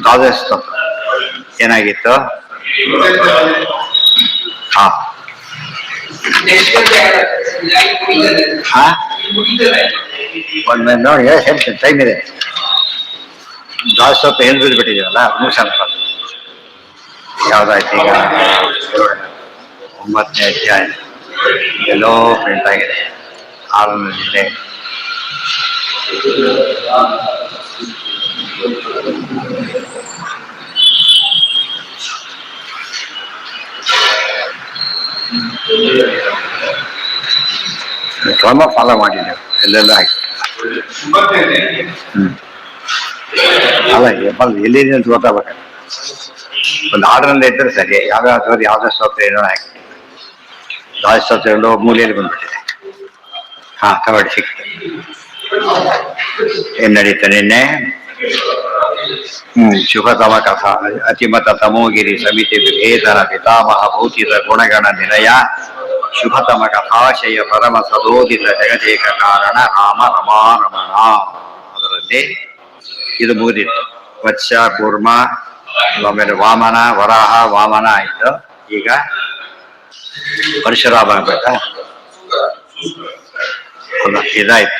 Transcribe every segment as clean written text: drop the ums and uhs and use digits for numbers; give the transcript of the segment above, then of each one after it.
ದ್ವಾದಶ ಸ್ತೋತ್ರ ಏನಾಗಿತ್ತು? ಹಾ ಒಂದು ನೋಡಿ ಹೇಳ್ತೀನಿ, ಟೈಮ್ ಇದೆ. ದ್ವಾದಶ ಸ್ತೋತ್ರ ಏನು ಬಿಟ್ಟಿದ್ದೀವಲ್ಲ ಮುಗಿಸೋಣ. ಯಾವ್ದಾಯ್ತು ಈಗ? 9ನೇ ಅಧ್ಯಾಯ ಎಲ್ಲೋ ಪ್ರಿಂಟ್ ಆಗಿದೆ. 6ನೇ ಕ್ರಮ ಫಾಲೋ ಮಾಡಿದ್ದೇವೆ, ಎಲ್ಲೆಲ್ಲ ಆಯ್ತು. ಅಲ್ಲ ಎಲ್ಲಿ ಅಂತ ಗೊತ್ತಾಗಬೇಕು. ಒಂದು ಆರ್ಡರ್ನಲ್ಲಿ ಇದ್ದರೆ ಸರಿ. ಯಾವ್ಯಾವ ಸ್ತೋತ್ರ ಏನೋ ಹಾಕಿ ದ್ವಾದಶ ಸ್ತೋತ್ರ ಎಲ್ಲೋ ಮೂಲೆಯಲ್ಲಿ ಬಂದ್ಬಿಟ್ಟಿದೆ. ಹಾ ಕಬಡ್ಡಿ ಸಿಕ್ತು. ಏನ್ ನಡೀತಾ ನಿನ್ನೆ? ಶುಭತಮ ಕಥಾ ಅತಿಮತ ತಮೋಗಿರಿ ಸಮಿತಿ ವಿಭೇದನ ಪಿತಾಮಹ ಭೌತಿಕ ಗುಣಗಣ ನಿಲಯ ಶುಭತಮ ಕಥಾಶಯ ಪರಮ ಸದೋದಿತ ಜಗದೇಕ ಕಾರಣ ರಾಮ ರಮಾರಮಣ. ಅದರಲ್ಲಿ ಇದು ಮುಗಿದಿತ್ತು. ವತ್ಸ ಕೂರ್ಮ, ಆಮೇಲೆ ವಾಮನ, ವರಾಹ, ವಾಮನ ಆಯ್ತು. ಈಗ ಪರಶುರಾಮ ಆಗ್ಬೇಕಾ? ಅಲ್ಲ, ಇದಾಯ್ತು.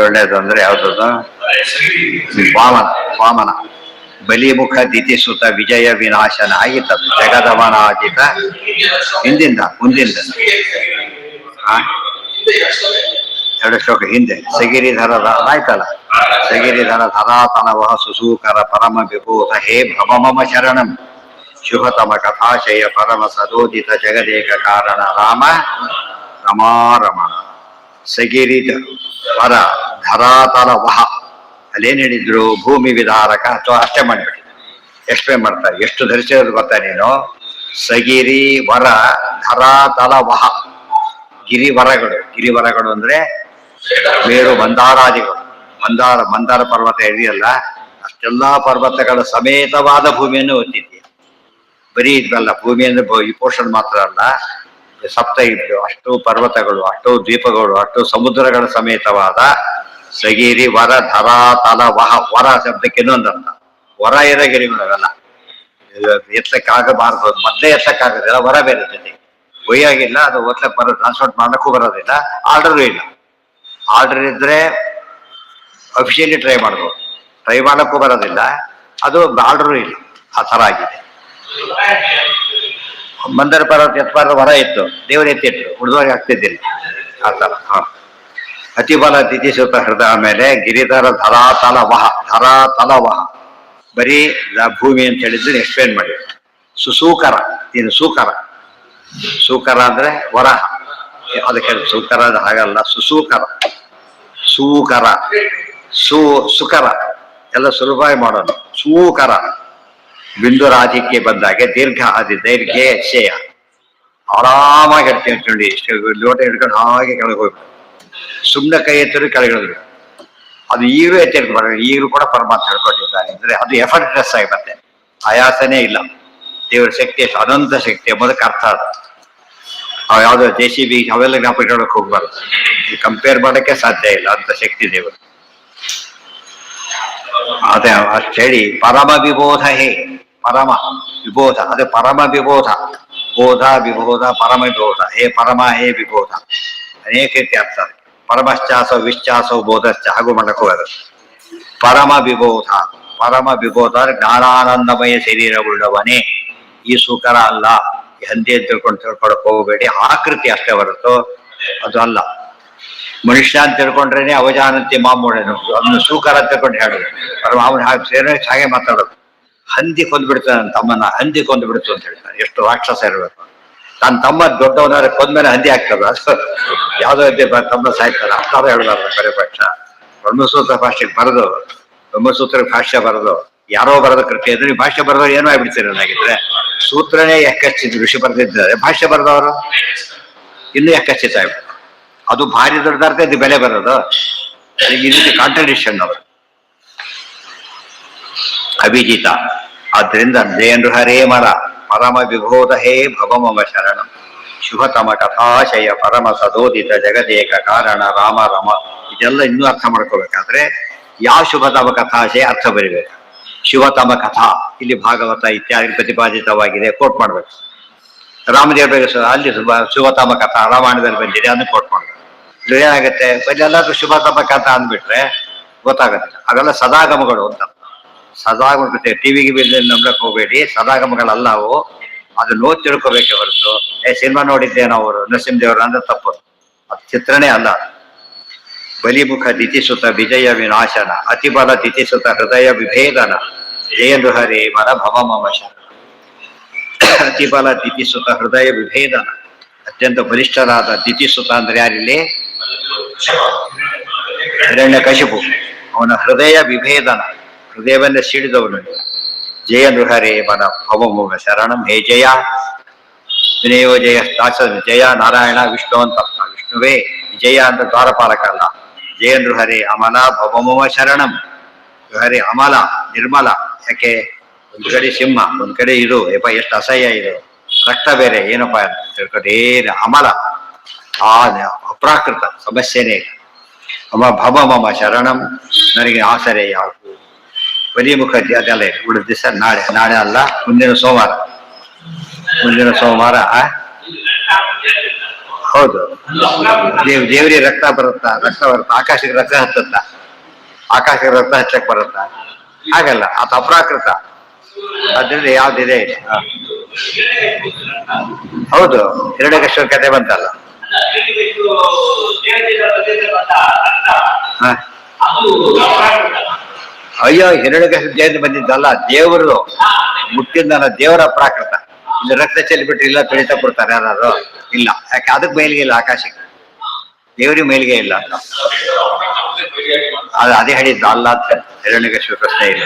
ಒಳ್ಳೇದು ಅಂದ್ರೆ ಯಾವ್ದದು? ವಾಮನ ಬಲಿಮುಖ ದಿತಿಸುತ ವಿಜಯ ವಿನಾಶನ ಆಗಿತ್ತದು. ಜಗದವನಾಜಿತ ಮುಂದಿಂದ 2 ಶ್ಲೋಕ ಹಿಂದೆ ಸಗಿರಿಧರದ ಆಯ್ತಲ್ಲ. ಸಗಿರಿಧರ ಧರಾತನವಹ ಸುಸೂಕರ ಪರಮ ವಿಭೂತ ಹೇ ಭವಮಮ ಶರಣಂ ಶುಭತಮ ಕಥಾಶಯ ಪರಮ ಸದೋದಿತ ಜಗದೇಕ ಕಾರಣ ರಾಮ ರಮಾರಮಣ. ಸಗಿರಿದ ವರ ಧರಾತಲ ವಹ, ಅಲ್ಲೇನ್ ಹೇಳಿದ್ರು? ಭೂಮಿ ವಿಧಾರಕ. ಅಥವಾ ಅಷ್ಟೇ ಮಾಡಿಬಿಟ್ಟಿದ್ರು. ಎಕ್ಸ್ಪ್ಲೇನ್ ಮಾಡ್ತಾರೆ. ಎಷ್ಟು ಧರಿಸಿರೋದು ಗೊತ್ತಾ ನೀನು? ಸಗಿರಿ ವರ ಧರಾತಲ ವಹ. ಗಿರಿವರಗಳು ಅಂದ್ರೆ ಮೇರು ಮಂದಾರಾದಿಗಳು. ಮಂದಾರ ಪರ್ವತ ಇದೆಯಲ್ಲ, ಅಷ್ಟೆಲ್ಲಾ ಪರ್ವತಗಳ ಸಮೇತವಾದ ಭೂಮಿಯನ್ನು ಹೊಂದಿದ್ದೀಯ. ಬರೀ ಇದ್ವಲ್ಲ, ಭೂಮಿ ಅಂದ್ರೆ ಈ ಪೋರ್ಷನ್ ಮಾತ್ರ ಅಲ್ಲ, ಸಪ್ತ ಇದ್ದು ಅಷ್ಟು ಪರ್ವತಗಳು, ಅಷ್ಟು ದ್ವೀಪಗಳು, ಅಷ್ಟು ಸಮುದ್ರಗಳ ಸಮೇತವಾದ ಸಗಿರಿ ವರ ಧರಾತಲ ವಹ. ವರ ಶಬ್ದಕ್ಕೆ ಇನ್ನೊಂದರ್ಥ. ವರ ಇರೋ ಗಿರಿಗಳವೆಲ್ಲ ಎತ್ತಕ್ಕಾಗಬಾರ್ದು. ಮೊದಲೇ ಎತ್ತಕ್ಕಾಗೋದಿಲ್ಲ, ವರ ಬೇರೆ ಜೊತೆಗೆ ಒಯ್ಯಾಗಿಲ್ಲ. ಅದು ಓದ್ಲಕ್ಕೆ ಬರೋದು, ಟ್ರಾನ್ಸ್ಪೋರ್ಟ್ ಮಾಡಕ್ಕೂ ಬರೋದಿಲ್ಲ. ಆರ್ಡರು ಇಲ್ಲ. ಆರ್ಡರ್ ಇದ್ರೆ ಅಫಿಷಿಯಲಿ ಟ್ರೈ ಮಾಡ್ಬೋದು, ಟ್ರೈ ಮಾಡಕ್ಕೂ ಬರೋದಿಲ್ಲ. ಅದು ಆರ್ಡರು ಇಲ್ಲ. ಆ ಥರ ಆಗಿದೆ. ಮಂದರ ಪರ್ವತ ಎತ್ತಬಾರ್ದು, ವರ ಇತ್ತು, ದೇವರು ಎತ್ತಿಟ್ರು, ಉಳಿದವ್ರಿಗೆ ಆಗ್ತಿದ್ದಿಲ್ಲ. ಆ ಥರ. ಅತಿಬಲ ದಿತಿಸುತ ಹೃದಯ ಮೇಲೆ ಗಿರಿಧರ ಧರಾತಲ ವಹ. ಬರೀ ಭೂಮಿ ಅಂತ ಹೇಳಿದ್ರೆ ಎಕ್ಸ್ಪ್ಲೇನ್ ಮಾಡಿ. ಸುಸೂಕರ, ಇದು ಸೂಕರ ಅಂದ್ರೆ ವರಹ. ಅದಕ್ಕೆ ಸೂಕರ ಹಾಗಲ್ಲ, ಸುಸೂಕರ. ಸುಕರ ಎಲ್ಲ ಸುಲಭವಾಗಿ ಮಾಡೋದು. ಸೂಕರ ಬಿಂದು ರಾಜ್ಯಕ್ಕೆ ಬಂದಾಗೆ ದೈರ್ಘ್ಯ ಶೇಯ ಆರಾಮಾಗಿ ಇಡ್ತೀವಿ ನೋಡಿ. ಇಷ್ಟು ಲೋಟ ಹಿಡ್ಕೊಂಡು ಹಾಗೆ ಕೆಳಗೆ ಹೋಗ್ಬಿಟ್ಟು ಸುಮ್ಮನೆ ಕೈ ಎತ್ತರು ಕೆಳಗೆ ಇಳಿದ್ರು. ಅದು ಈಗಲೂ ಎತ್ತಿರ್ತಾರೆ. ಈಗಲೂ ಕೂಡ ಪರಮಾತ್ಮ ಹೇಳ್ಕೊಟ್ಟಿದ್ದಾರೆ. ಅಂದ್ರೆ ಅದು ಎಫರ್ಟ್ಲೆಸ್ ಆಗಿ ಮತ್ತೆ ಆಯಾಸನೇ ಇಲ್ಲ. ದೇವರ ಶಕ್ತಿ ಎಷ್ಟು ಅನಂತ ಶಕ್ತಿ ಎಂಬುದಕ್ಕೆ ಅರ್ಥ. ಅದು ಯಾವ್ದೋ JCB ಅವೆಲ್ಲ ಜ್ಞಾಪಕ ಇಟ್ಕೊಳ್ಳೋಕೆ ಹೋಗ್ಬಾರ್ದು. ಕಂಪೇರ್ ಮಾಡೋಕ್ಕೆ ಸಾಧ್ಯ ಇಲ್ಲ ಅಂತ ಶಕ್ತಿ ದೇವರು. ಅದೇ ಅಷ್ಟು ಹೇಳಿ ಪರಮ ವಿಬೋಧ. ಹೇ ಪರಮ ವಿಬೋಧ, ಅದೇ ಪರಮ ವಿಬೋಧ. ಬೋಧ ವಿಬೋಧ ಪರಮ ವಿಬೋಧ. ಹೇ ಪರಮ, ಹೇ ವಿಬೋಧ, ಅನೇಕ ರೀತಿ ಅರ್ಥ. ಪರಮಶ್ಚಾಸೋ ವಿಶ್ಚಾಸೋ ಬೋಧಶ್ಚ ಹಾಗೂ ಮಾಡಕ್ಕೆ ಹೋಗೋದು. ಪರಮ ವಿಬೋಧ ಅಂದ್ರೆ ಜ್ಞಾನಾನಂದಮಯ ಶರೀರವುಳ್ಳವನೇ. ಈ ಸೂಕರ ಅಲ್ಲ. ಹಂದಿ ತಿಳ್ಕೊಳಕ್ ಹೋಗಬೇಡಿ. ಆಕೃತಿ ಅಷ್ಟೇ ಹೊರತು ಅದು ಅಲ್ಲ. ಮನುಷ್ಯ ಅಂತ ತಿಳ್ಕೊಂಡ್ರೇನೆ ಅವಜಾನಂತಿ ಮಾಮೂಳೇನು, ಅದನ್ನು ಸೂಕರ ಅಂತ ತಿಳ್ಕೊಂಡು ಹೇಳೋದು. ಅವನು ಹಾಗೆ ಮಾತಾಡೋದು. ಹಂದಿ ಕೊಂದ್ಬಿಡ್ತಾನೆ ನನ್ನ ತಮ್ಮನ, ಹಂದಿ ಕೊಂದ್ಬಿಡ್ತು ಅಂತ ಹೇಳ್ತಾನೆ. ಎಷ್ಟು ರಾಕ್ಷಸ ಇರಬೇಕು. ನನ್ನ ತಮ್ಮ ದೊಡ್ಡವನಾದ್ರೆ ಕೊಂದ್ಮೇಲೆ ಹಂದಿ ಆಗ್ತದ? ಯಾವ್ದೋ ತಮ್ಮ ಸಾಯ್ತಾರೆ. ಅಷ್ಟಾದ್ರೂ ಹೇಳಬಾರ್ದು. ಪರಿಪಕ್ಷ ಬ್ರಹ್ಮಸೂತ್ರ ಭಾಷೆಗೆ ಬರೆದು, ಬ್ರಹ್ಮಸೂತ್ರ ಭಾಷ್ಯ ಬರೆದು, ಯಾರೋ ಬರೆದ ಕೃತಿ ಅಂದ್ರೆ ನೀವು ಭಾಷ್ಯ ಬರೆದವ್ರು ಏನೋ ಆಗ್ಬಿಡ್ತೀರನ್ನಾಗಿದ್ರೆ. ಸೂತ್ರನೇ ಎಕ್ಕಚ್ಚಿದ್ರು ಋಷಿ ಬರೆದಿದ್ದಾರೆ, ಭಾಷ್ಯ ಬರೆದವರು ಇನ್ನೂ ಎಕ್ಕಚ್ಚಿತ ಆಗ್ಬಿಟ್ಟು. ಅದು ಭಾರಿ ದೊಡ್ಡದಾರ್ಥ, ಇದು ಬೆಲೆ ಬರೋದು. ಇದಕ್ಕೆ ಕಾಂಟ್ರಡಿಕ್ಷನ್ ಅವರು. ಅಭಿಜಿತ. ಆದ್ರಿಂದ ಜಯನೃ ಹರೇ ಮರ ಪರಮ ವಿಬೋಧ ಹೇ ಭವಮಮ ಶರಣಂ. ಶುಭತಮ ಕಥಾಶಯ ಪರಮ ಸದೋದಿತ ಜಗದೇಕ ಕಾರಣ ರಾಮ ರಮ. ಇದೆಲ್ಲ ಇನ್ನೂ ಅರ್ಥ ಮಾಡ್ಕೋಬೇಕಾದ್ರೆ ಯಾವ ಶುಭತಮ ಕಥಾಶಯ ಅರ್ಥ ಬರಿಬೇಕು. ಶಿವತಮ ಕಥಾ ಇಲ್ಲಿ ಭಾಗವತ ಇತ್ಯಾದಿ ಪ್ರತಿಪಾದಿತವಾಗಿದೆ, ಕೋಟ್ ಮಾಡ್ಬೇಕು. ರಾಮದೇವ್ರ ಅಲ್ಲಿ ಶಿವತಮ ಕಥಾ ರಾಮಾಯಣದಲ್ಲಿ ಬಂದಿದೆ, ಅದನ್ನು ಕೋಟ್ ಮಾಡ್ಬೇಕು. ಇದು ಏನಾಗುತ್ತೆ, ಎಲ್ಲಾದ್ರೂ ಶುಭತಮ ಕಥಾ ಅಂದ್ಬಿಟ್ರೆ ಗೊತ್ತಾಗುತ್ತೆ. ಅವೆಲ್ಲ ಸದಾಗಮಗಳು ಅಂತ. ಸದಾಗಮ ಟಿವಿಗೆ ನಂಬಕ್ ಹೋಗ್ಬೇಡಿ, ಸದಾಗಮಗಳಲ್ಲ ಅವು. ಅದನ್ನ ಓದಿ ತಿಳ್ಕೊಬೇಕೆ ಹೊರತು ಸಿನಿಮಾ ನೋಡಿದ್ದೇನೋ ಅವರು ನರಸಿಂಹದೇವರು ಅಂದ್ರೆ ತಪ್ಪು. ಅದು ಚಿತ್ರನೇ ಅಲ್ಲ. ಬಲಿಮುಖ ದಿತಿಸುತ ವಿಜಯ ವಿನಾಶನ, ಅತಿಬಲ ದಿತಿಸುತ ಹೃದಯ ವಿಭೇದನ, ಜಯ ನೃಹರಿ ಮನ ಭವ ಮಮ ಶರಣ. ಅತಿಬಲ ದಿತಿಸುತ ಹೃದಯ ವಿಭೇದನ, ಅತ್ಯಂತ ಬಲಿಷ್ಠರಾದ ದಿತಿಸುತ ಅಂದ್ರೆ ಯಾರಿಲ್ಲಿ? ಹಿರಣ್ಯಕಶಿಪು. ಅವನ ಹೃದಯ ವಿಭೇದನ, ಹೃದಯವನ್ನ ಸಿಡಿದವನು. ಜಯ ನೃಹರಿ ಮನ ಭವ ಮಮ ಶರಣಂ. ಹೇ ಜಯ ವಿನಯೋ ಜಯ ದಾಸ ಜಯ ನಾರಾಯಣ ವಿಷ್ಣು ಅಂತ. ವಿಷ್ಣುವೇ ಜಯ ಅಂತ ದ್ವಾರಪಾಲಕ ಅಲ್ಲ. ಜಯ ನೃಹರಿ ಅಮಲ ಭವಮಮ ಶರಣಂ. ಹರಿ ಅಮಲ ನಿರ್ಮಲ. ಯಾಕೆ? ಒಂದ್ ಕಡೆ ಸಿಂಹ, ಒಂದ್ ಕಡೆ ಇದು ಯಪ್ಪ ಎಷ್ಟು ಅಸಹ್ಯ ಇದು, ರಕ್ತ ಬೇರೆ, ಏನಪ್ಪ ತಿಳ್ಕೊಂಡು ಏನು ಅಮಲ, ಅಪ್ರಾಕೃತ, ಸಮಸ್ಯೆನೇ ಇಲ್ಲ. ಅಮ ಭವ ಮಮ ಶರಣಂ, ನನಗೆ ಆಸರೆ ಯಾವುದು. ಬಲಿಮುಖ ಅದೆಲ್ಲ ಉಳಿದ ದಿವಸ ನಾಳೆ ಅಲ್ಲ, ಮುಂದಿನ ಸೋಮವಾರ. ಹೌದು, ದೇವರಿಗೆ ರಕ್ತ ಬರುತ್ತಾ? ಆಕಾಶಕ್ಕೆ ರಕ್ತ ಹತ್ತುತ್ತಾ? ಆಕಾಶಕ್ಕೆ ರಕ್ತ ಹಚ್ಚಕ್ ಬರುತ್ತಾ? ಹಾಗಲ್ಲ, ಅದು ಅಪ್ರಾಕೃತ. ಅದ್ರಿಂದ ಯಾವ್ದಿದೆ? ಹೌದು, ಹಿರಣ್ಯಕಶ್ಯಪನ ಕತೆ ಬಂತಲ್ಲ. ಅಯ್ಯೋ, ಹಿರಣ್ಯಕಶ್ಯಪ ಜಯಂತಿ ಬಂದಿದ್ದಲ್ಲ, ದೇವರು ಮುಟ್ಟಿದ್ದಲ್ಲ, ದೇವರ ಪ್ರಾಕೃತ. ಇದು ರಕ್ತ ಚೆಲ್ಲಿಬಿಟ್ರೆ ಇಲ್ಲ ತುಳಿತ ಕೊಡ್ತಾರೆ ಯಾರು? ಇಲ್ಲ. ಯಾಕೆ? ಅದಕ್ಕೆ ಮೇಲ್ಗೆ ಇಲ್ಲ, ಆಕಾಶಕ್ಕೆ. ದೇವರಿಗೆ ಮೇಲ್ಗೆ ಇಲ್ಲ ಅಂತ ಅದೇ ಹೇಳಿದ್ದು ಅಲ್ಲ ಅಂತ ಹಿರಣ್ಯಕಶ್ಯಪ ಪ್ರಶ್ನೆ ಇಲ್ಲ.